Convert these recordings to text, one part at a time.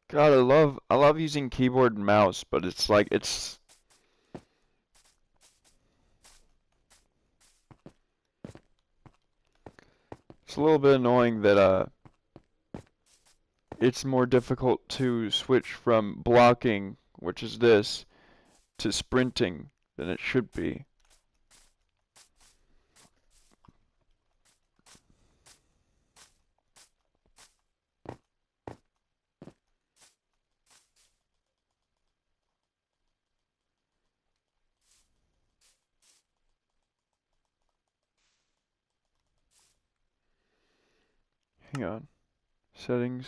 God, I love using keyboard and mouse, but it's like it's a little bit annoying that it's more difficult to switch from blocking, which is this, to sprinting than it should be. Hang on. Settings.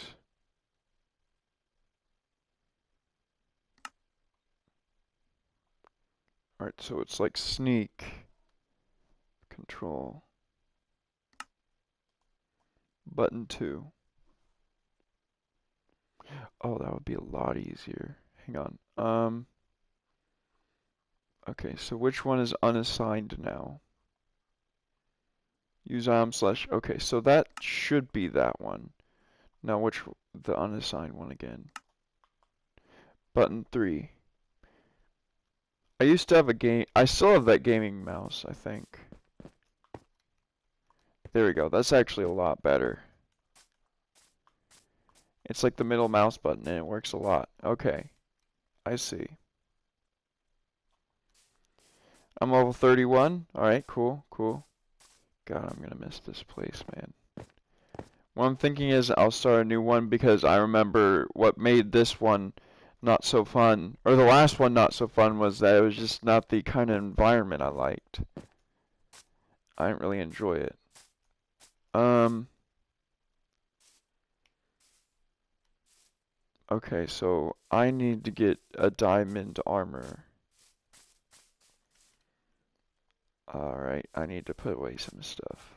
Alright, so it's like sneak, control, button 2. Oh, that would be a lot easier. Hang on. Okay, so which one is unassigned now? Use item slash, okay, so that should be that one. Now the unassigned one again? Button 3. I used to have I still have that gaming mouse, I think. There we go, that's actually a lot better. It's like the middle mouse button and it works a lot. Okay, I see. I'm level 31. Alright, cool, cool. God, I'm gonna miss this place, man. What I'm thinking is I'll start a new one because I remember what made this one not so fun, or the last one not so fun, was that it was just not the kind of environment I liked. I didn't really enjoy it. Okay, so I need to get a diamond armor. Alright, I need to put away some stuff.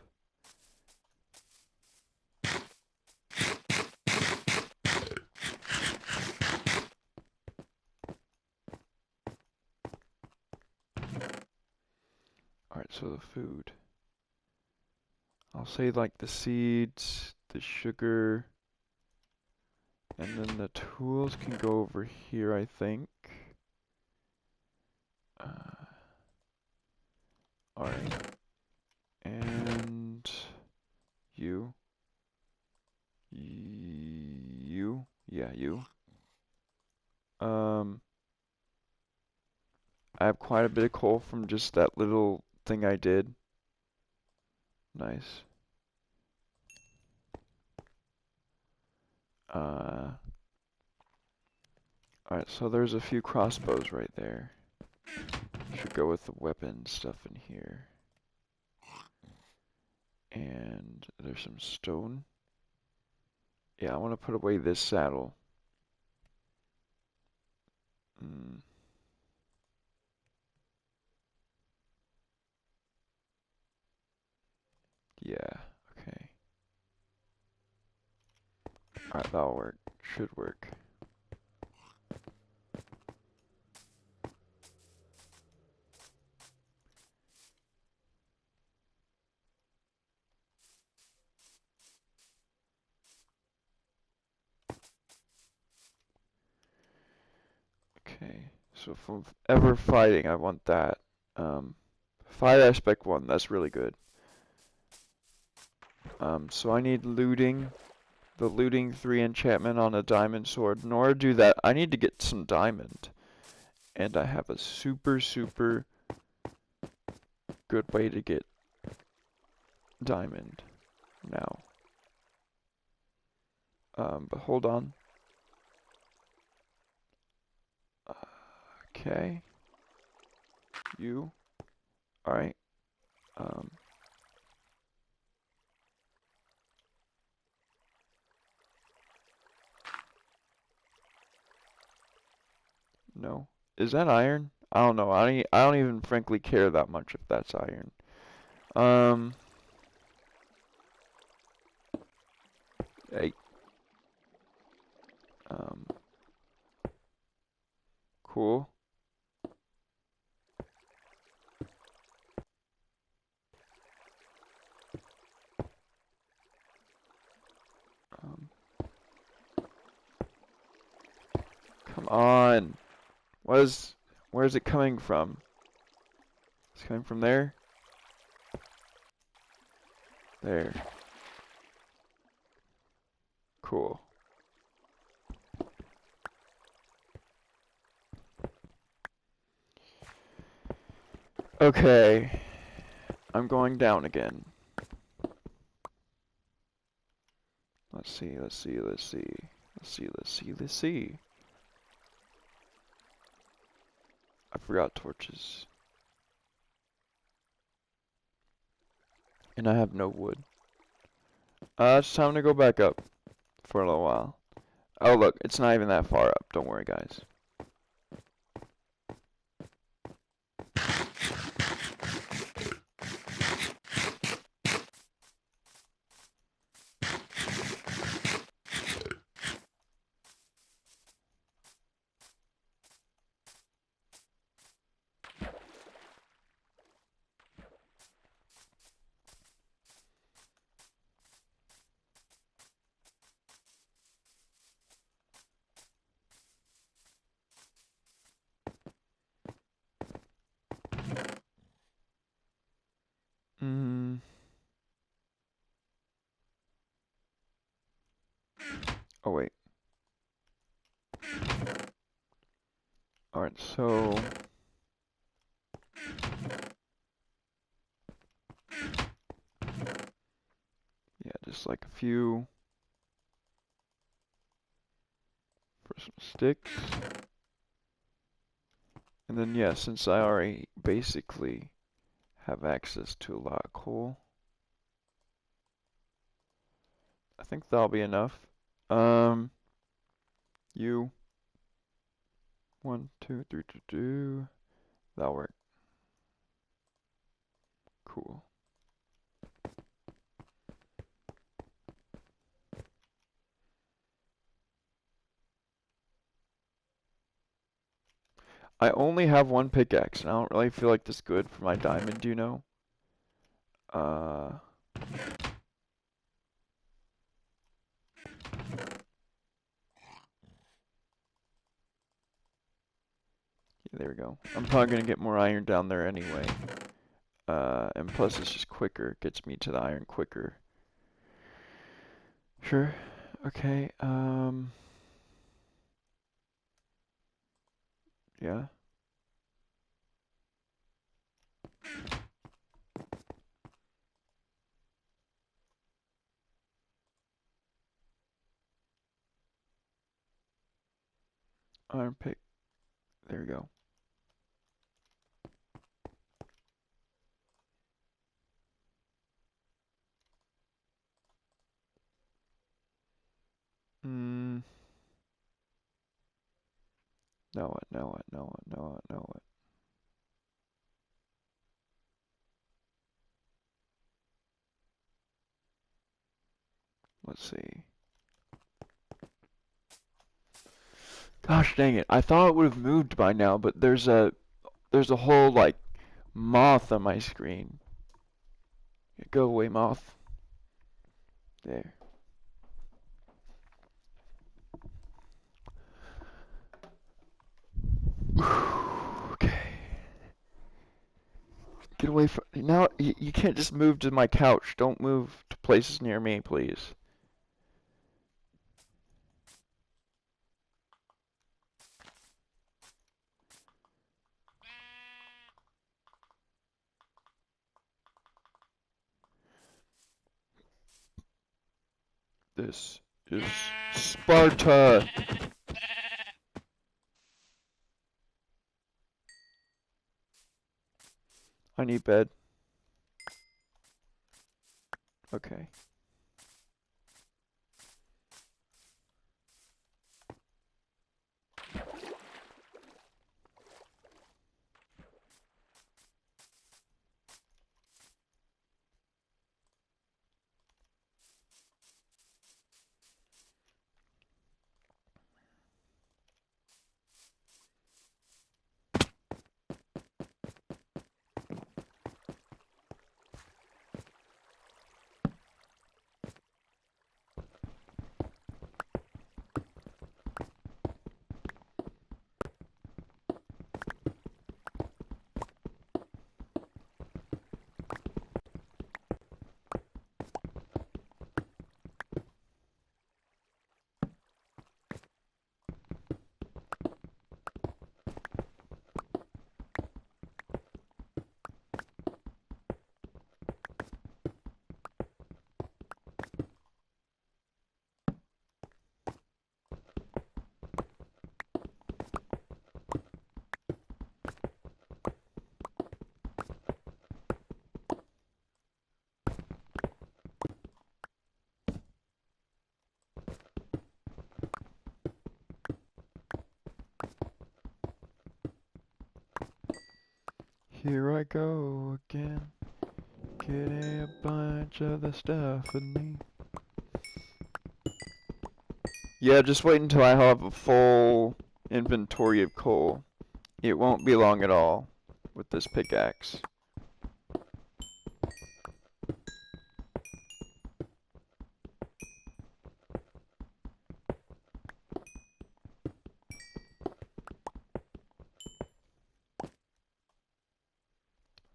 Alright, so the food. I'll say like the seeds, the sugar, and then the tools can go over here, I think. Alright. And you. You. Yeah, you. I have quite a bit of coal from just that little thing I did. Nice. Alright, so there's a few crossbows right there. Should go with the weapon stuff in here. And there's some stone. Yeah, I want to put away this saddle. Yeah, okay. Alright, that'll work. Should work. Okay, so from ever fighting, I want that. Fight aspect 1, that's really good. So I need looting. The looting 3 enchantment on a diamond sword. In order to do that, I need to get some diamond. And I have a super, super good way to get diamond now. But hold on. Okay. You. Alright. No. Is that iron? I don't know. I don't even frankly care that much if that's iron. Hey. Cool. on. Where's it coming from? It's coming from there? There. Cool. Okay. I'm going down again. Let's see. I forgot torches. And I have no wood. It's time to go back up for a little while. Oh look, it's not even that far up. Don't worry, guys. Oh wait. Alright, so yeah, just like a few for some sticks. And then yeah, since I already basically have access to a lot of coal, I think that'll be enough. You 1, 2, 3, 2, 2. That'll work. Cool. I only have one pickaxe, and I don't really feel like this good for my diamond, do you know? Yeah, there we go. I'm probably gonna get more iron down there anyway. And plus it's just quicker. It gets me to the iron quicker. Sure. Okay, yeah. Iron pick. There we go. Know it, know it, know it, know it, know it. Let's see. Gosh dang it. I thought it would have moved by now, but there's a whole like moth on my screen. Go away, moth. There. Okay. Get away from now. You can't just move to my couch. Don't move to places near me, please. This is Sparta. I need bed. Okay. Here I go again, getting a bunch of the stuff with me. Yeah, just wait until I have a full inventory of coal. It won't be long at all with this pickaxe.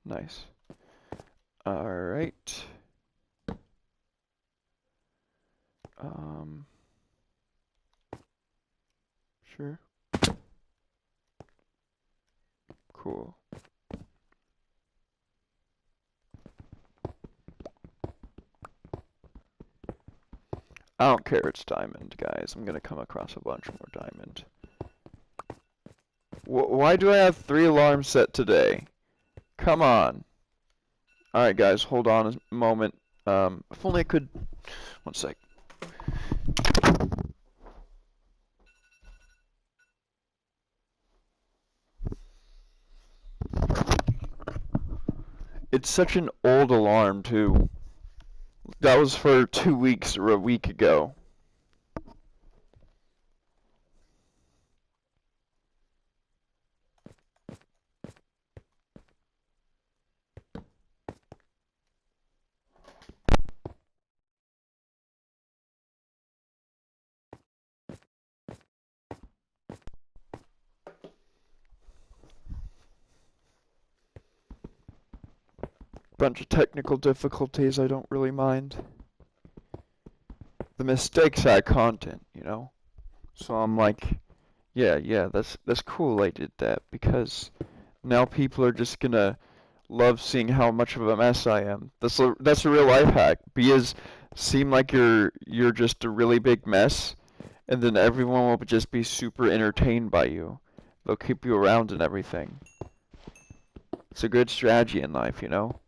Nice. Alright. Sure. Cool. I don't care it's diamond, guys. I'm gonna come across a bunch more diamond. Why do I have 3 alarms set today? Come on. Alright, guys, hold on a moment. If only I could... One sec. It's such an old alarm, too. That was for 2 weeks or a week ago. Bunch of technical difficulties I don't really mind. The mistakes add content, you know? So I'm like, yeah, that's cool I did that, because now people are just gonna love seeing how much of a mess I am. That's a real life hack. Seem like you're just a really big mess, and then everyone will just be super entertained by you. They'll keep you around and everything. It's a good strategy in life, you know?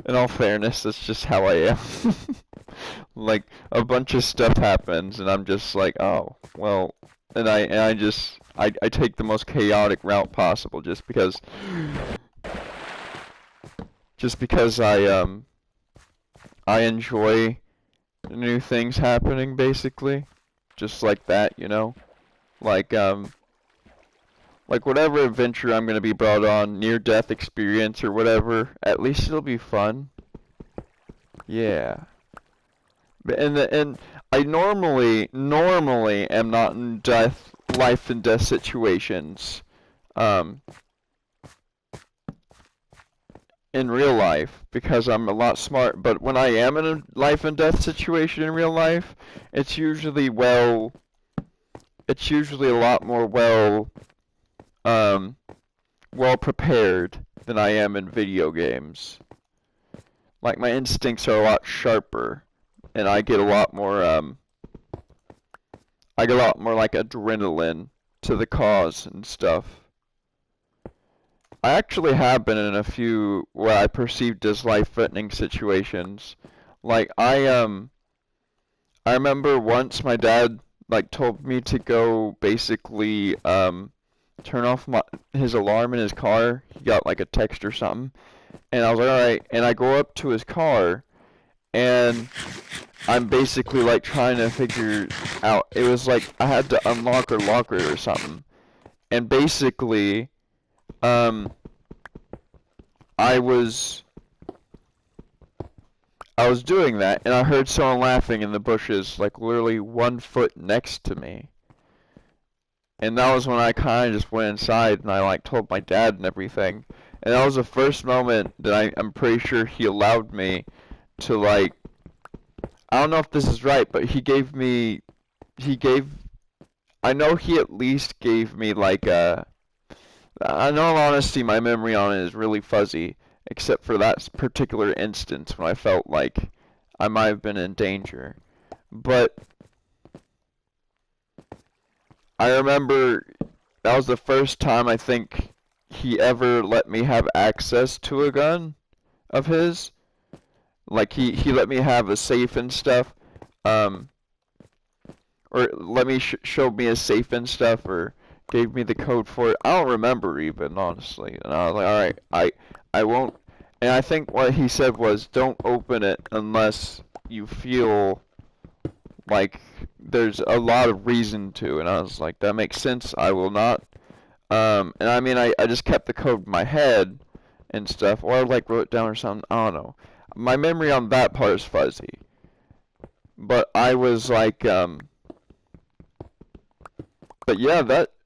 In all fairness, that's just how I am. Like, a bunch of stuff happens, and I'm just like, oh, well, and I take the most chaotic route possible, just because I enjoy new things happening, basically, just like that, you know, like whatever adventure I'm gonna be brought on, near-death experience or whatever, at least it'll be fun. Yeah. And I normally am not in life and death situations, in real life, because I'm a lot smart. But when I am in a life and death situation in real life, it's usually a lot more well prepared than I am in video games. Like, my instincts are a lot sharper, and I get a lot more like adrenaline to the cause and stuff. I actually have been in a few what I perceived as life-threatening situations. Like, I remember once my dad like told me to go basically turn off his alarm in his car. He got like a text or something. And I was like, alright, and I go up to his car, and I'm basically like trying to figure out, it was like I had to unlock or lock it or something. And basically, I was doing that, and I heard someone laughing in the bushes, like literally 1 foot next to me. And that was when I kind of just went inside, and I like told my dad and everything. And that was the first moment that I'm pretty sure he allowed me to, like, I don't know if this is right, but I know he at least gave me like I know in honesty my memory on it is really fuzzy, except for that particular instance when I felt like I might have been in danger. But I remember that was the first time I think he ever let me have access to a gun of his. Like, he let me have a safe and stuff, or let me show me a safe and stuff, or gave me the code for it. I don't remember even, honestly. And I was like, all right, I won't. And I think what he said was, don't open it unless you feel like there's a lot of reason to. And I was like, that makes sense. I will not. And I mean, I just kept the code in my head and stuff, or I like wrote it down or something. I don't know. My memory on that part is fuzzy. But I was like, but yeah,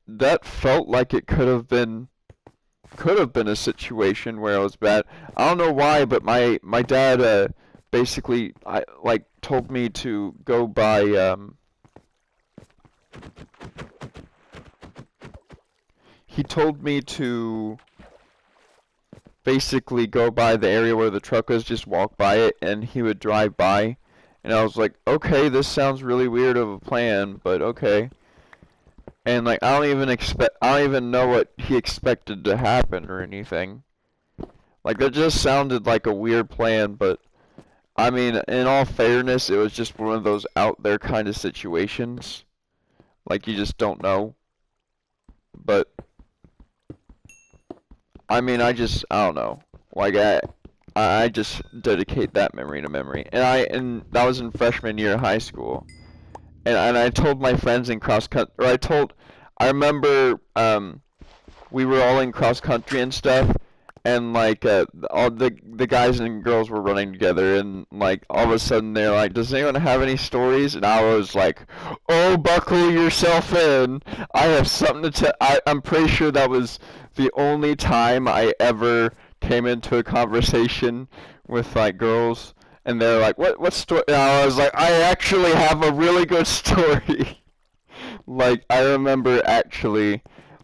that felt like it could have been a situation where it was bad. I don't know why, but my dad basically told me to go by he told me to basically go by the area where the truck was, just walk by it, and he would drive by. And I was like, okay, this sounds really weird of a plan, but okay. And like I don't even know what he expected to happen or anything. Like that just sounded like a weird plan, but I mean, in all fairness, it was just one of those out there kind of situations. Like you just don't know. But I mean, I don't know. Like I just dedicate that memory to memory. And that was in freshman year of high school. And I told my friends in cross country, or I remember we were all in cross country and stuff, and like all the guys and girls were running together, and like all of a sudden they're like, "Does anyone have any stories?" And I was like, "Oh, buckle yourself in! I have something to tell." I'm pretty sure that was the only time I ever came into a conversation with like girls. And they're like, what story? And I was like, I actually have a really good story. Like, I remember actually,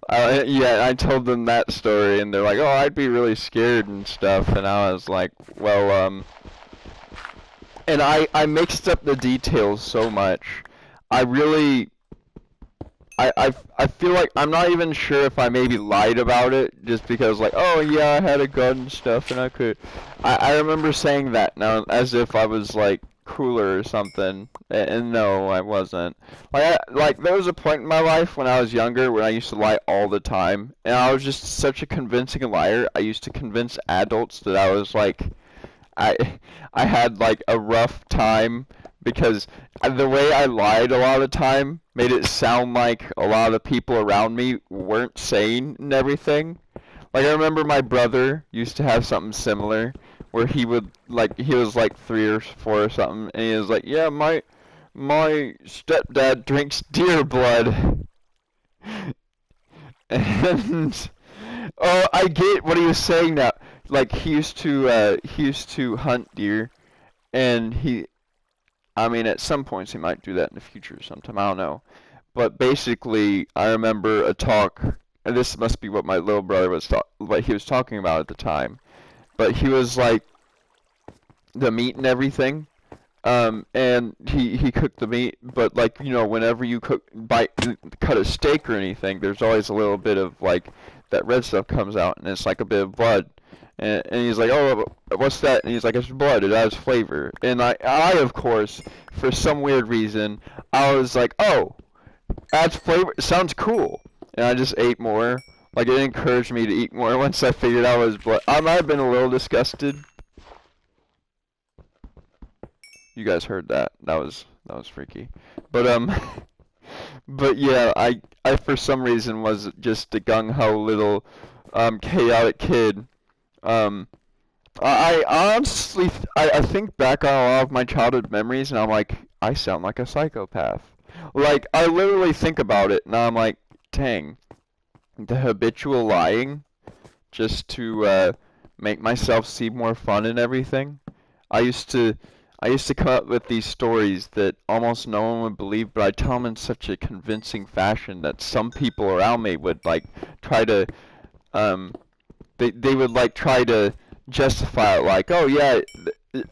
yeah, I told them that story, and they're like, oh, I'd be really scared and stuff. And I was like, well, and I mixed up the details so much. I really, I feel like I'm not even sure if I maybe lied about it, just because like, oh yeah, I had a gun and stuff, and I remember saying that now as if I was like cooler or something, and no, I wasn't. Like there was a point in my life when I was younger when I used to lie all the time, and I was just such a convincing liar. I used to convince adults that I was like, I I had like a rough time because the way I lied a lot of the time made it sound like a lot of people around me weren't sane and everything. Like I remember my brother used to have something similar where he would like he was like 3 or 4 or something, and he was like, "Yeah, my stepdad drinks deer blood." And oh, I get what he was saying now. Like he used to hunt deer, and I mean, at some points he might do that in the future sometime. I don't know. But basically, I remember a talk, and this must be what my little brother what he was talking about at the time. But he was like the meat and everything. And he cooked the meat, but like whenever you cut a steak or anything, there's always a little bit of like that red stuff comes out, and it's like a bit of blood. And he's like, oh, what's that? And he's like, it's blood. It adds flavor. And I of course, for some weird reason, I was like, oh, adds flavor. Sounds cool. And I just ate more. Like it encouraged me to eat more once I figured out it was blood. I might have been a little disgusted. You guys heard that. That was freaky. But but yeah, I for some reason was just a gung-ho little chaotic kid. Um I honestly I think back on a lot of my childhood memories, and I'm like, I sound like a psychopath. Like I literally think about it and I'm like, dang, the habitual lying just to make myself seem more fun and everything. I used to come up with these stories that almost no one would believe, but I'd tell them in such a convincing fashion that some people around me would like try to, they would like try to justify it, like, oh yeah,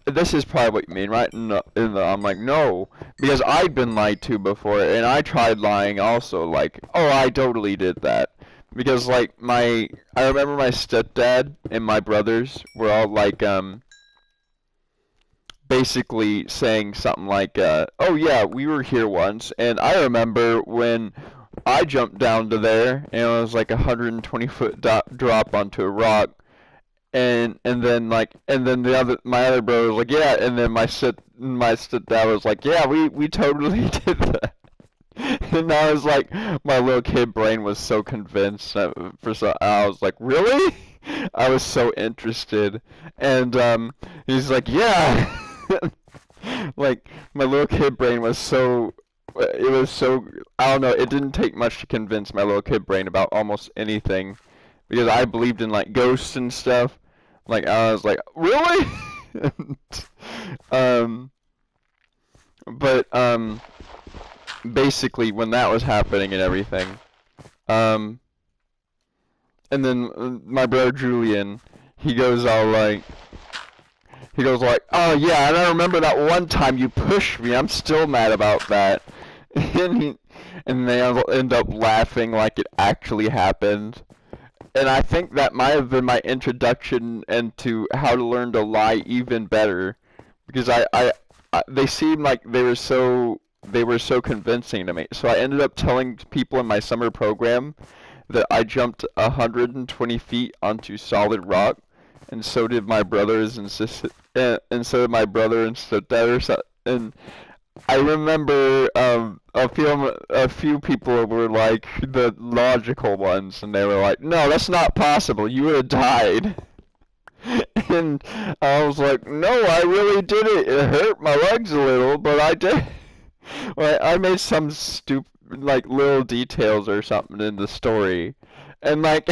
this is probably what you mean, right? And I'm like, no, because I'd been lied to before, and I tried lying also, like, oh, I totally did that. Because like I remember my stepdad and my brothers were all like, basically saying something like, oh yeah, we were here once, and I remember when I jumped down to there, and it was like a 120-foot drop onto a rock. And then my other brother was like, yeah, and then my stepdad was like, yeah, we totally did that. And I was like, my little kid brain was so convinced I was like, really? I was so interested. And he's like, yeah. Like, my little kid brain was so, it was so, I don't know, it didn't take much to convince my little kid brain about almost anything, because I believed in like ghosts and stuff. Like, I was like, really? um, but basically when that was happening and everything, um, and then my brother Julian, he goes all like, oh yeah, and I remember that one time you pushed me. I'm still mad about that. And they end up laughing like it actually happened. And I think that might have been my introduction into how to learn to lie even better, because they seemed like they were so convincing to me. So I ended up telling people in my summer program that I jumped 120 feet onto solid rock, and so did my brothers and sister, and so did my brother and stepdad. And I remember a few people were like the logical ones, and they were like, "No, that's not possible. You would have died." And I was like, "No, I really did it. It hurt my legs a little, but I did." Well, I made some stupid like little details or something in the story, and like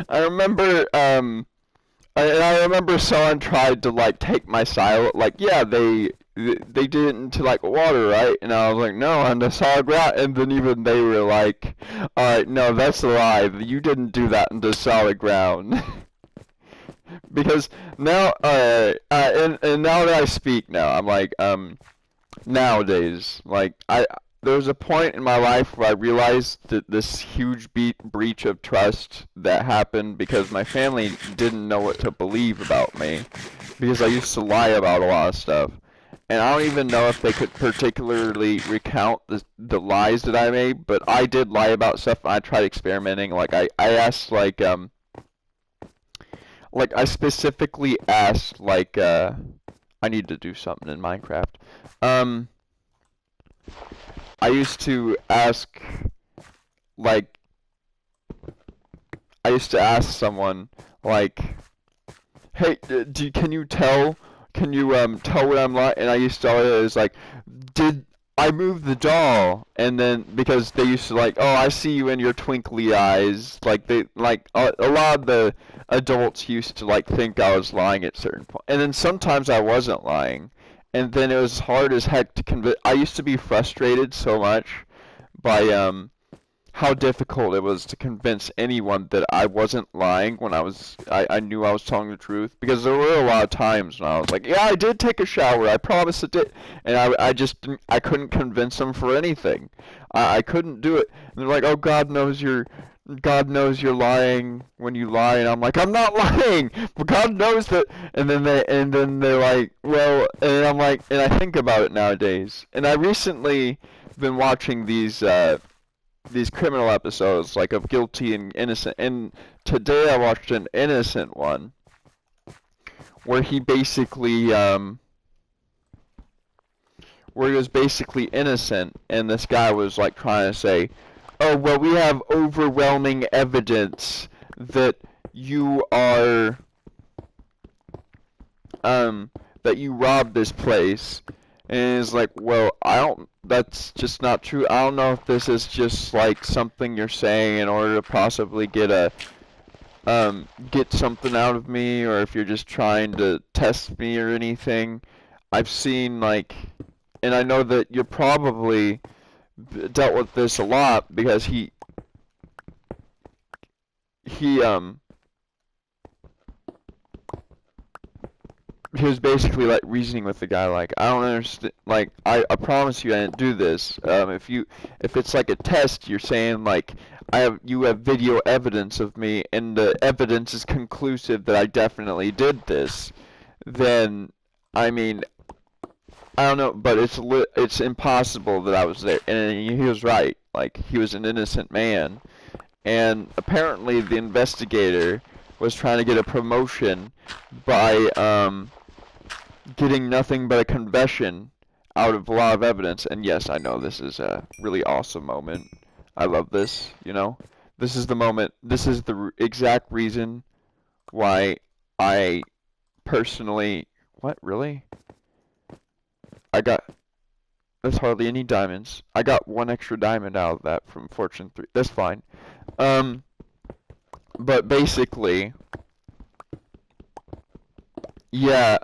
I remember I remember someone tried to like take my side, like, yeah, they did it into like water, right? And I was like, no, on the solid ground. And then even they were like, all right, no, that's a lie. You didn't do that into solid ground. Because now, and now that I speak now, I'm like, nowadays, like, there was a point in my life where I realized that this huge breach of trust that happened because my family didn't know what to believe about me, because I used to lie about a lot of stuff. And I don't even know if they could particularly recount the lies that I made, but I did lie about stuff. And I tried experimenting. Like I asked like I specifically asked like I need to do something in Minecraft. I used to ask like I used to ask someone like, hey, can you tell? Can you tell what I'm like? And I used to always like, did I move the doll? And then because they used to like, oh, I see you in your twinkly eyes. Like they like a lot of the adults used to like think I was lying at certain points. And then sometimes I wasn't lying. And then it was hard as heck to convince. I used to be frustrated so much by how difficult it was to convince anyone that I wasn't lying when I knew I was telling the truth, because there were a lot of times when I was like, yeah, I did take a shower, I promise I did, and I couldn't convince them for anything. I couldn't do it. And they're like, oh, God knows you're lying when you lie, and I'm like, I'm not lying, but God knows that. And then they're like, well, and I'm like, and I think about it nowadays, and I recently been watching these criminal episodes, like of Guilty and Innocent, and today I watched an innocent one where he basically where he was basically innocent, and this guy was like trying to say, oh, well, we have overwhelming evidence that you are that you robbed this place. And it's like, well, that's just not true. I don't know if this is just like something you're saying in order to possibly get something out of me, or if you're just trying to test me or anything. I've seen like, and I know that you're probably dealt with this a lot, because he was basically like reasoning with the guy, like, I don't understand, like, I promise you I didn't do this. If it's like a test, you're saying like you have video evidence of me, and the evidence is conclusive that I definitely did this, then I mean, I don't know, but it's impossible that I was there. And he was right. Like, he was an innocent man. And apparently the investigator was trying to get a promotion by getting nothing but a confession out of a lot of evidence. And yes, I know this is a really awesome moment. I love this, you know? This is the moment, this is the exact reason why I personally... What, really? That's hardly any diamonds. I got 1 extra diamond out of that from Fortune 3. That's fine. But basically, yeah,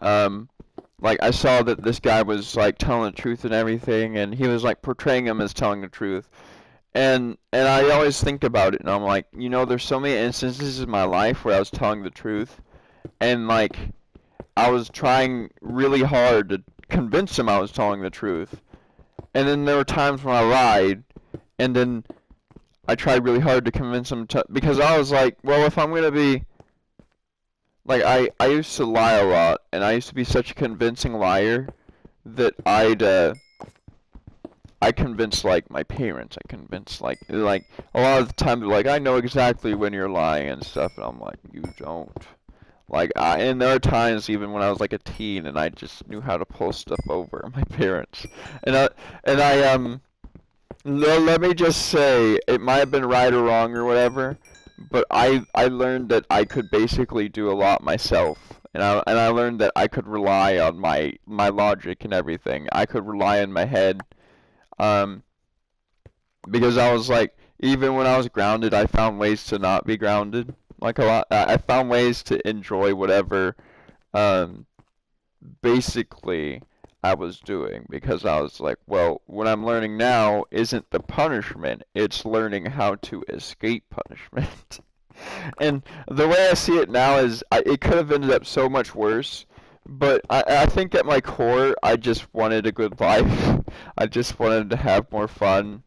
like I saw that this guy was like telling the truth and everything, and he was like portraying him as telling the truth. And I always think about it, and I'm like, you know, there's so many instances in my life where I was telling the truth, and like I was trying really hard to convince him I was telling the truth. And then there were times when I lied, and then I tried really hard to convince him to, because I was like, well, if I'm gonna be, like, I used to lie a lot, and I used to be such a convincing liar that I convinced, like, my parents. I convinced, like, a lot of the time they're like, I know exactly when you're lying and stuff, and I'm like, you don't. Like, and there are times even when I was like a teen and I just knew how to pull stuff over my parents. Let me just say, it might have been right or wrong or whatever, but I learned that I could basically do a lot myself. And I learned that I could rely on my logic and everything. I could rely on my head. Because I was like, even when I was grounded, I found ways to not be grounded. Like a lot, I found ways to enjoy whatever, um, basically I was doing, because I was like, well, what I'm learning now isn't the punishment, it's learning how to escape punishment. And the way I see it now is, it could have ended up so much worse, but I think at my core, I just wanted a good life. I just wanted to have more fun.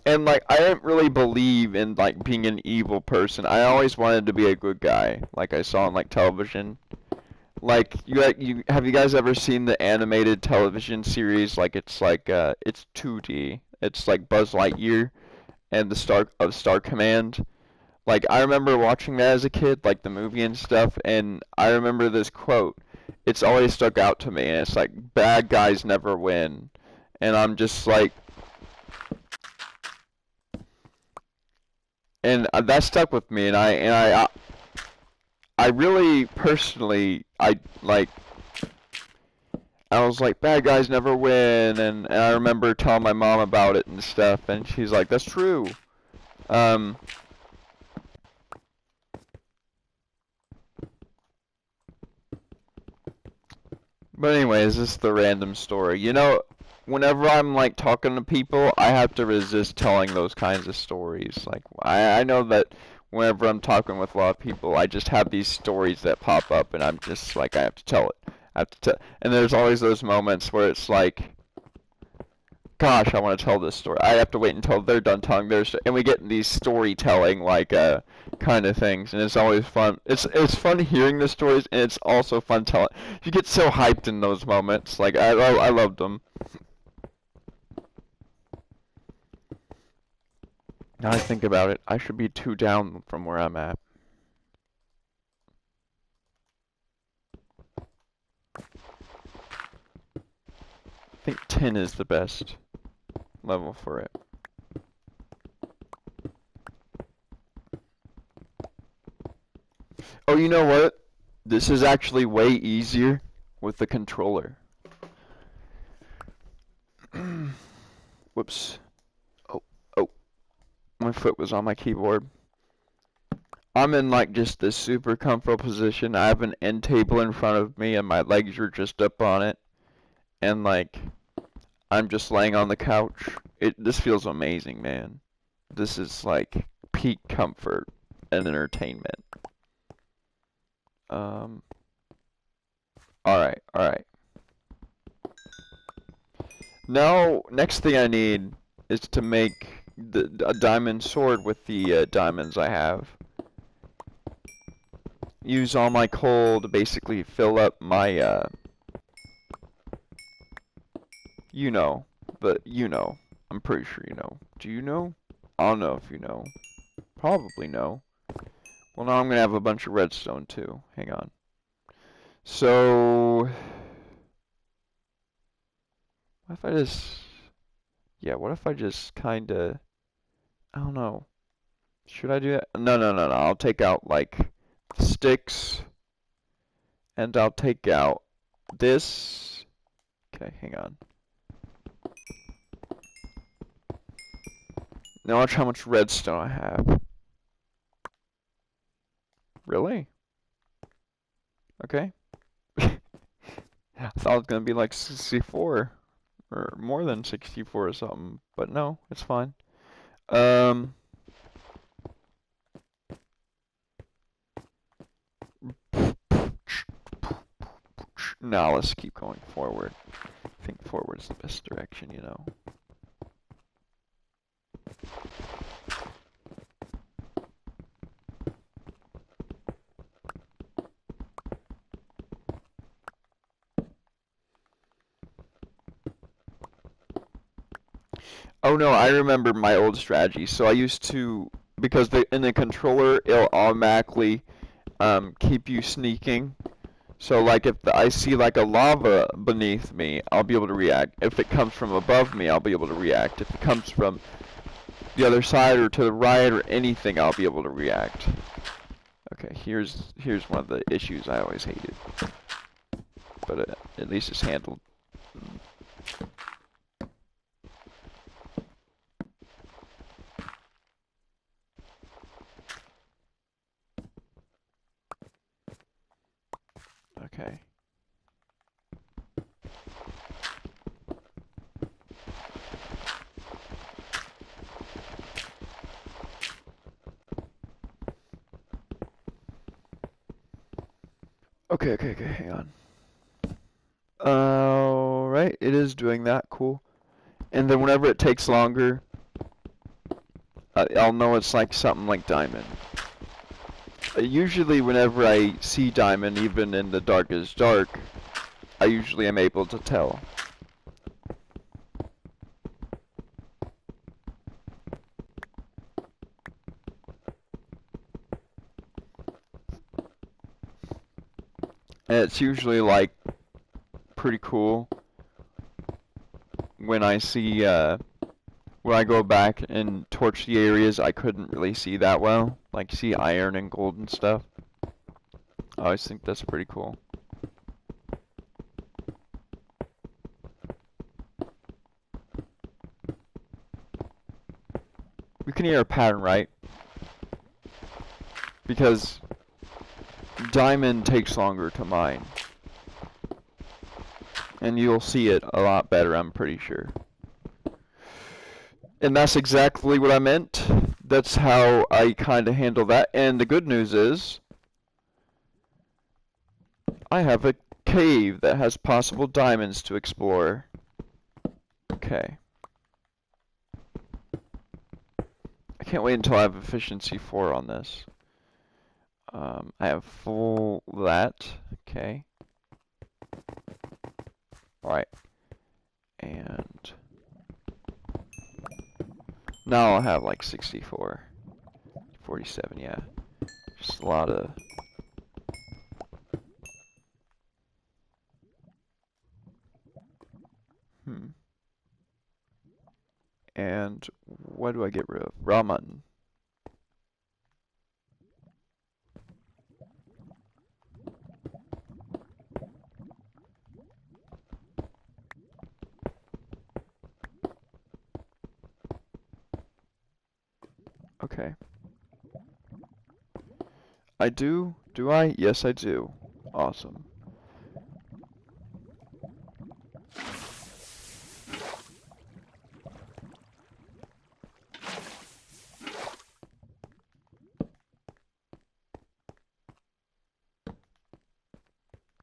And like I didn't really believe in like being an evil person. I always wanted to be a good guy, like I saw on like television. Like you have you guys ever seen the animated television series? Like it's 2D. It's like Buzz Lightyear and the Star Command. Like I remember watching that as a kid, like the movie and stuff, and I remember this quote. It's always stuck out to me, and it's like bad guys never win. And I'm just like, and that stuck with me, and I really personally I was like, bad guys never win, and I remember telling my mom about it and stuff, and she's like, that's true. Um, but anyways, this is the random story. You know, whenever I'm like talking to people, I have to resist telling those kinds of stories. Like, I know that whenever I'm talking with a lot of people, I just have these stories that pop up, and I'm just like, I have to tell it. I have to tell, and there's always those moments where it's like, gosh, I want to tell this story. I have to wait until they're done telling their story, and we get these storytelling like kind of things, and it's always fun. It's fun hearing the stories, and it's also fun telling. You get so hyped in those moments. Like I loved them. Now I think about it, I should be 2 down from where I'm at. I think 10 is the best level for it. Oh, you know what? This is actually way easier with the controller. Whoops. Oh, my foot was on my keyboard. I'm in like just this super comfortable position. I have an end table in front of me and my legs are just up on it. And like I'm just laying on the couch. This feels amazing, man. This is like peak comfort and entertainment. Alright. Now, next thing I need is to make a diamond sword with the diamonds I have. Use all my coal to basically fill up my You know, but you know. I'm pretty sure you know. Do you know? I don't know if you know. Probably no. Well, now I'm gonna have a bunch of redstone too. Hang on. So, what if I just, yeah, what if I just kinda, I don't know. Should I do that? No, no, no, no. I'll take out like sticks and I'll take out this. Okay, hang on. Now watch how much redstone I have. Really? Okay. I thought it was gonna be like 64 or more than 64 or something, but no, it's fine. Um, now let's keep going forward. I think forward's the best direction, you know. Oh no, I remember my old strategy. So I used to, because in the controller it'll automatically keep you sneaking. So like if I see like a lava beneath me, I'll be able to react. If it comes from above me, I'll be able to react. If it comes from the other side or to the right or anything, I'll be able to react. Okay, here's one of the issues I always hated, but at least it's handled. Okay. Okay, hang on. Alright, it is doing that, cool. And then whenever it takes longer, I'll know it's like something like diamond. Usually whenever I see diamond, even in the darkest dark, I usually am able to tell. And it's usually like pretty cool when I see when I go back and torch the areas I couldn't really see that well, like see iron and gold and stuff. I always think that's pretty cool. We can hear a pattern, right? Because diamond takes longer to mine. And you'll see it a lot better, I'm pretty sure. And that's exactly what I meant. That's how I kind of handle that. And the good news is, I have a cave that has possible diamonds to explore. Okay. I can't wait until I have efficiency 4 on this. I have full that. Okay. Alright. And now I'll have like 64. 47, yeah. Just a lot of... And what do I get rid of? Raw mutton. Okay. I do? Do I? Yes, I do. Awesome.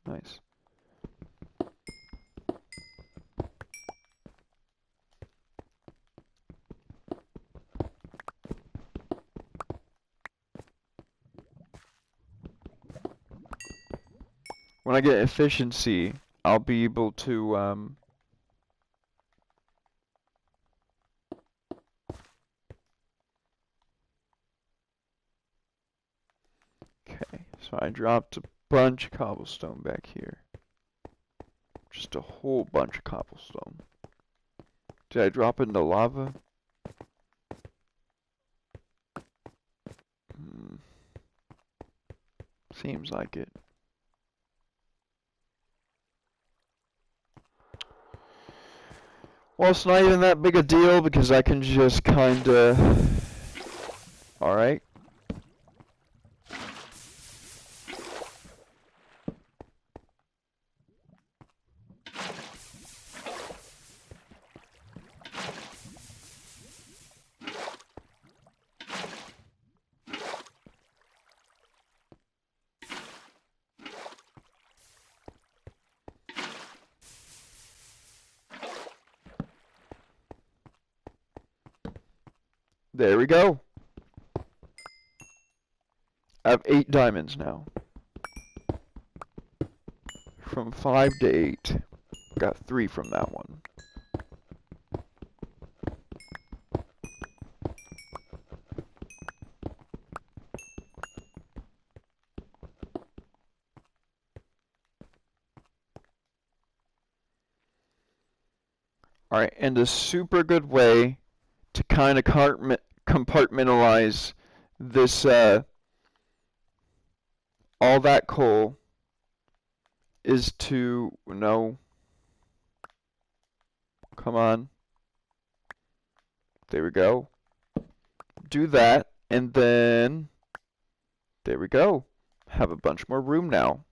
Nice. When I get efficiency, I'll be able to, So I dropped a bunch of cobblestone back here. Just a whole bunch of cobblestone. Did I drop it into lava? Seems like it. Well, it's not even that big a deal because I can just kinda... Alright. There we go. I have 8 diamonds now. From 5 to 8. Got 3 from that one. Alright, and a super good way to kind of compartmentalize this, all that coal is to, no, come on, there we go, do that, and then, there we go, have a bunch more room now.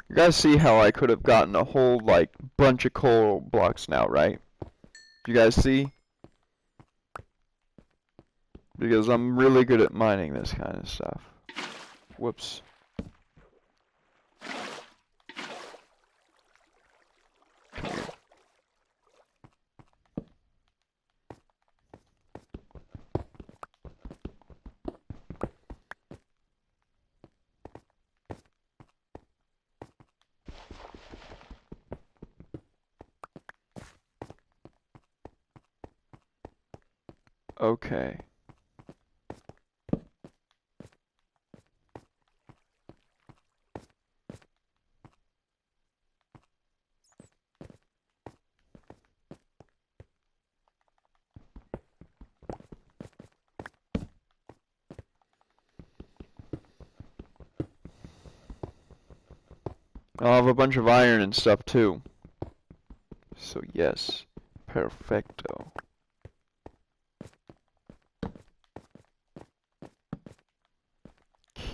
You guys see how I could have gotten a whole, like, bunch of coal blocks now, right? You guys see? Because I'm really good at mining this kind of stuff. Whoops. Come here. Okay. I'll have a bunch of iron and stuff too. So yes, perfecto.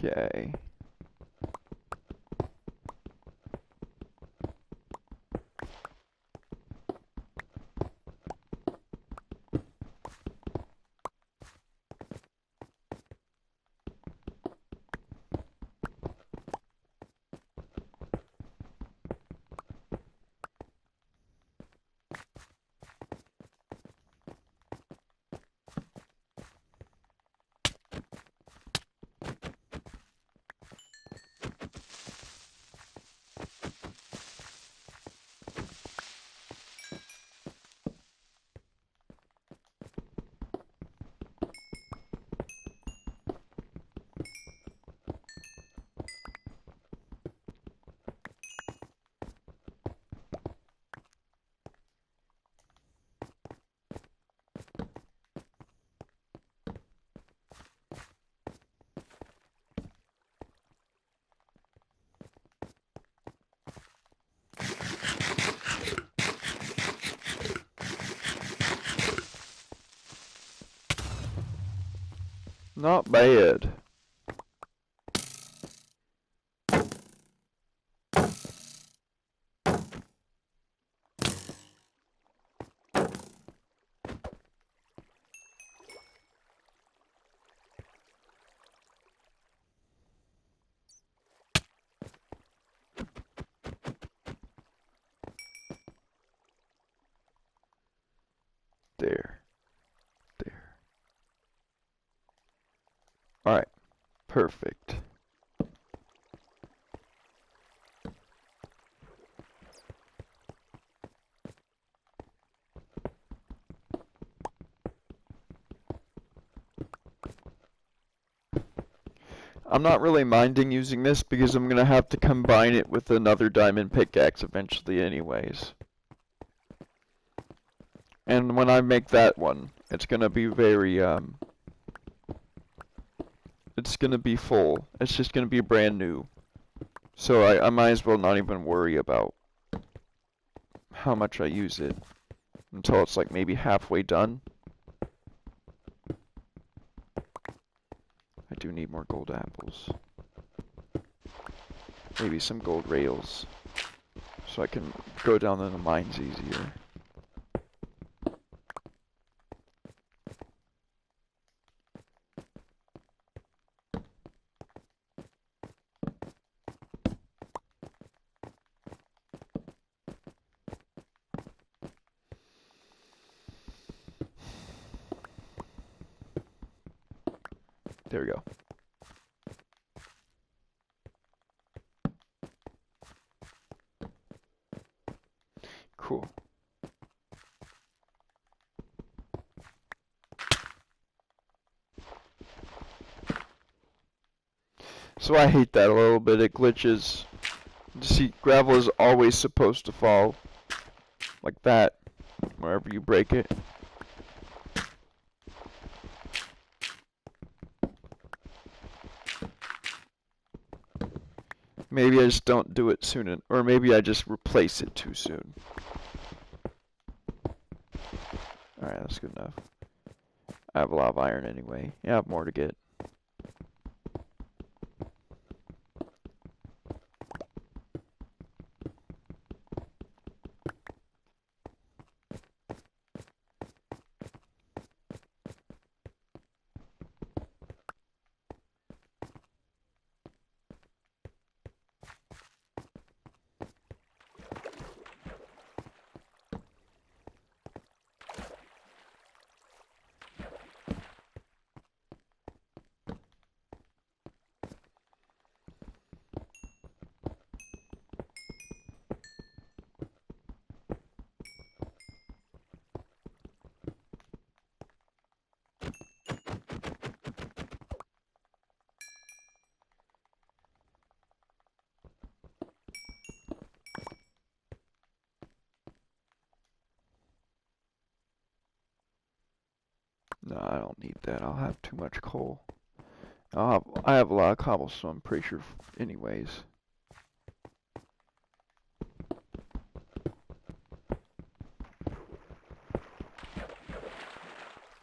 Okay. Not bad. There. There. Perfect. I'm not really minding using this because I'm gonna have to combine it with another diamond pickaxe eventually anyways. And when I make that one, it's gonna be very, it's gonna be full. It's just gonna be brand new. So I might as well not even worry about how much I use it until it's like maybe halfway done. I do need more gold apples. Maybe some gold rails. So I can go down in the mines easier. There we go. Cool. So I hate that a little bit. It glitches. See, gravel is always supposed to fall like that wherever you break it. Maybe I just don't do it soon, or maybe I just replace it too soon. Alright, that's good enough. I have a lot of iron anyway. Yeah, I have more to get. No, I don't need that. I'll have too much coal. I have a lot of cobblestone, I'm pretty sure, anyways.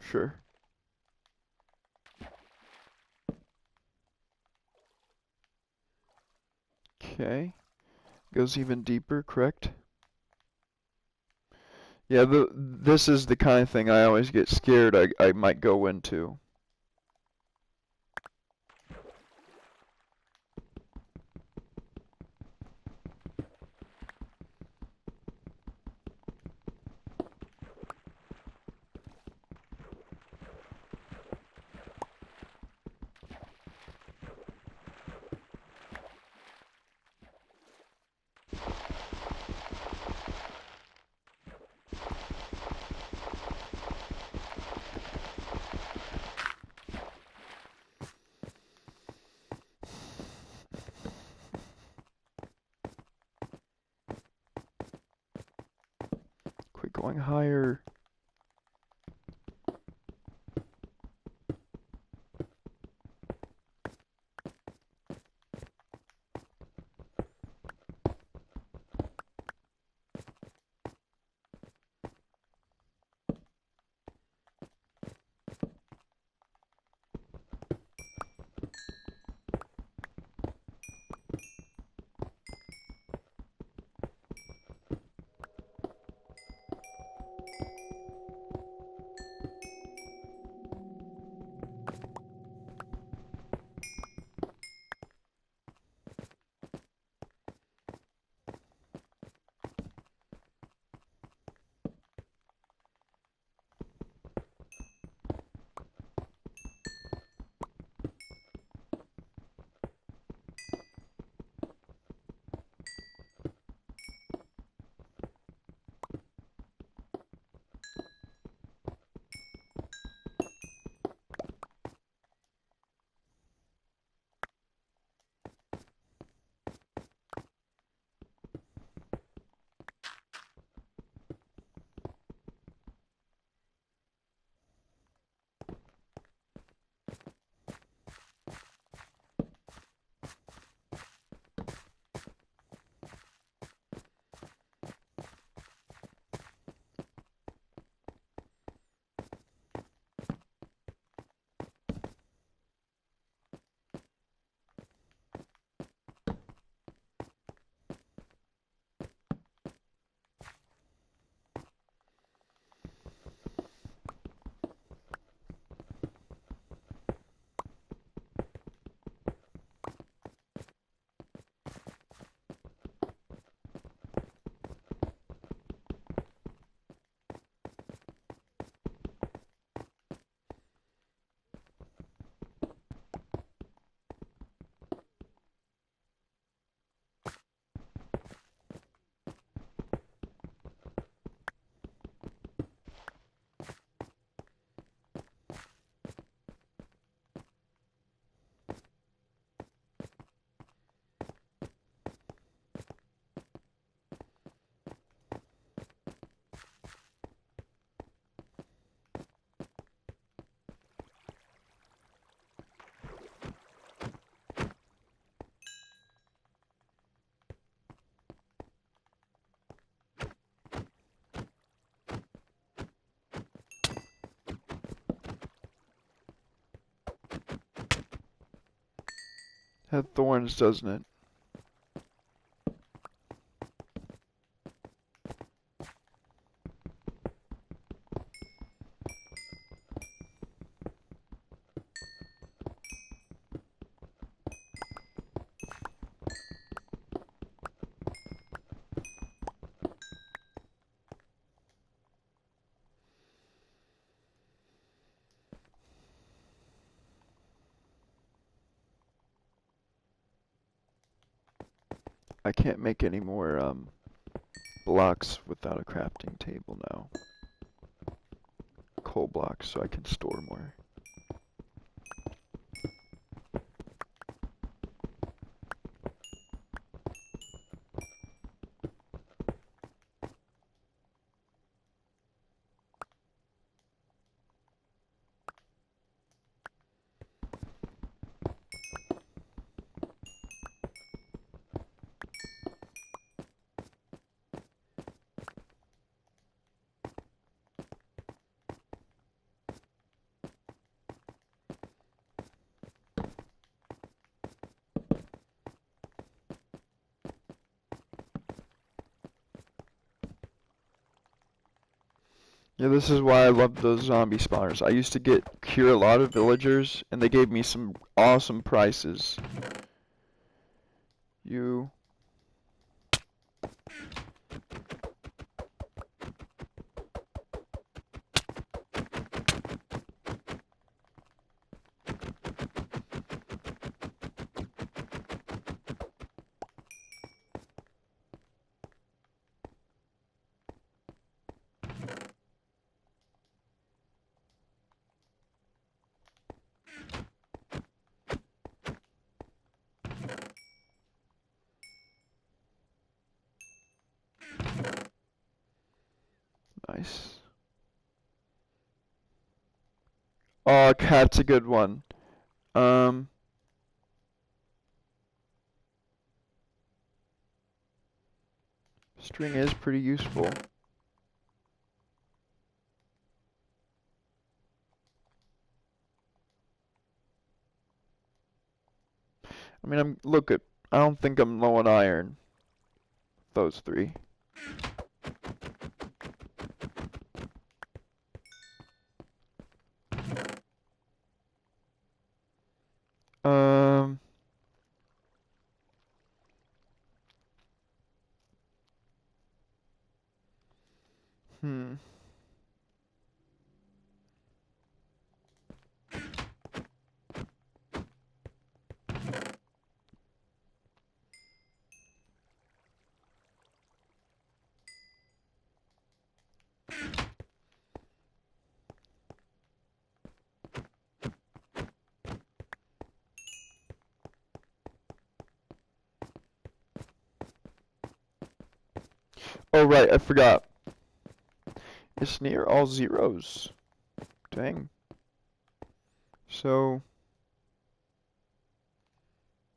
Sure. Okay. Goes even deeper, correct? Yeah, this is the kind of thing I always get scared I might go into. Quit going higher. Had thorns, doesn't it? I can't make any more blocks without a crafting table now. Coal blocks so I can store more. Yeah, this is why I love those zombie spawners. I used to cure a lot of villagers, and they gave me some awesome prices. You... Nice. Oh, cat's a good one. Um... String is pretty useful. I mean, I don't think I'm low on iron. Those three. Um... Hmm. Oh, right, I forgot. It's near all zeros. Dang. So...